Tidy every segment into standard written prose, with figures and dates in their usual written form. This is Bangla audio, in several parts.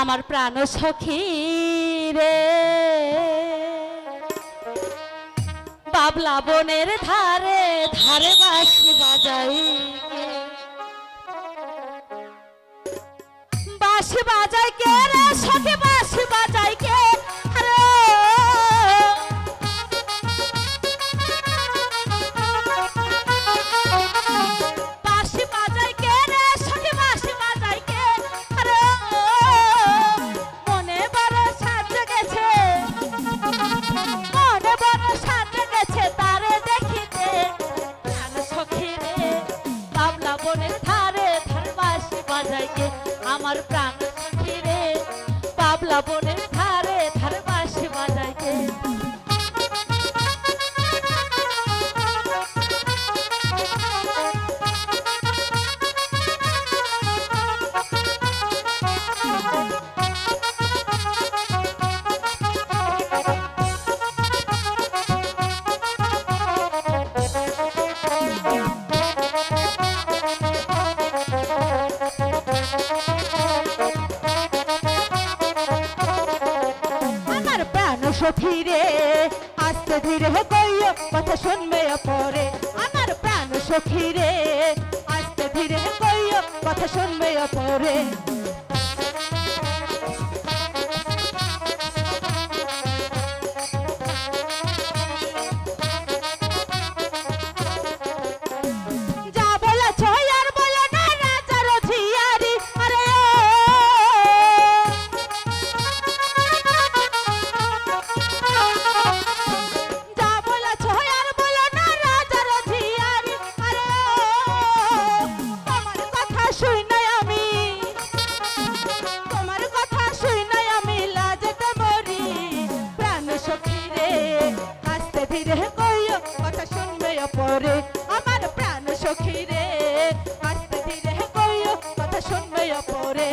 আমার প্রাণ সখী রে বাবলা বনের ধারে ধারে বাঁশি বাজাই বাঁশি বাজাই কে রে সখী বাঁশি বাজাই কে আমার প্রাণ সখী রে বাবলা বনের ধারে ধারে বাঁশি বাজাই কে সখী রে আস্তে ধীরে কইও কথা শুনবে পরে আমার প্রাণ সখী রে আস্তে ধীরে কইও কথা শুনবে পরে পরে আমার প্রাণ সখী রে আস্তে ধীরে কইও কথা শুনবে পরে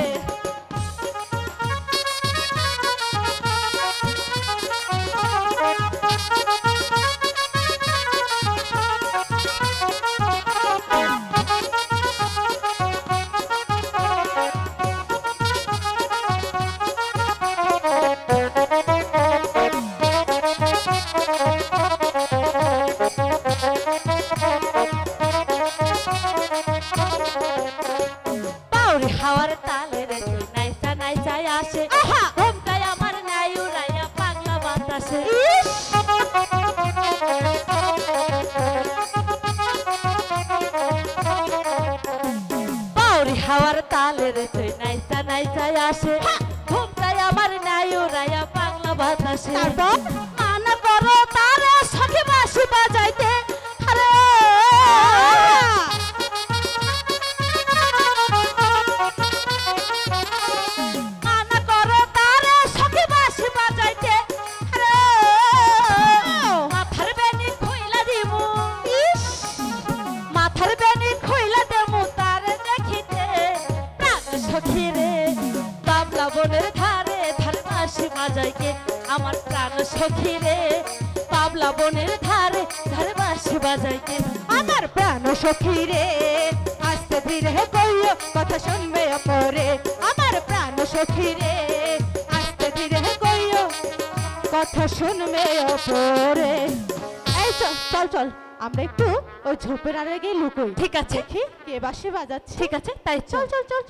হাওয়ার তালে রে তুই নাইচা নাইচা আসে ঘুমটাই আমার নাই উড়াইয়া পাগলা বাতাসে বাউরি হাওয়ার তালে রে তুই নাইচা নাইচা আসে ঘুমটাই আমার নাই উড়াইয়া পাগলা বাতাসে তারপর মানা করো তারে সখী বাঁশি বাজাইতে বনের ধারে ধারে বাঁশি বাজাই কে আমার প্রাণ সখী রে বাবলা বনের ধারে ধারে বাঁশি বাজাই কে আমার প্রাণ সখী রে আস্তে ধীরে কইও কথা শুনবে পরে আমার প্রাণ সখী রে আস্তে ধীরে কইও কথা শুনবে পরে এই চল চল আমরা একটু ওই ঝোপের আড়ে গিয়ে লুকোই ঠিক আছে কে বাঁশি বাজাচ্ছে ঠিক আছে তাই চল চল চল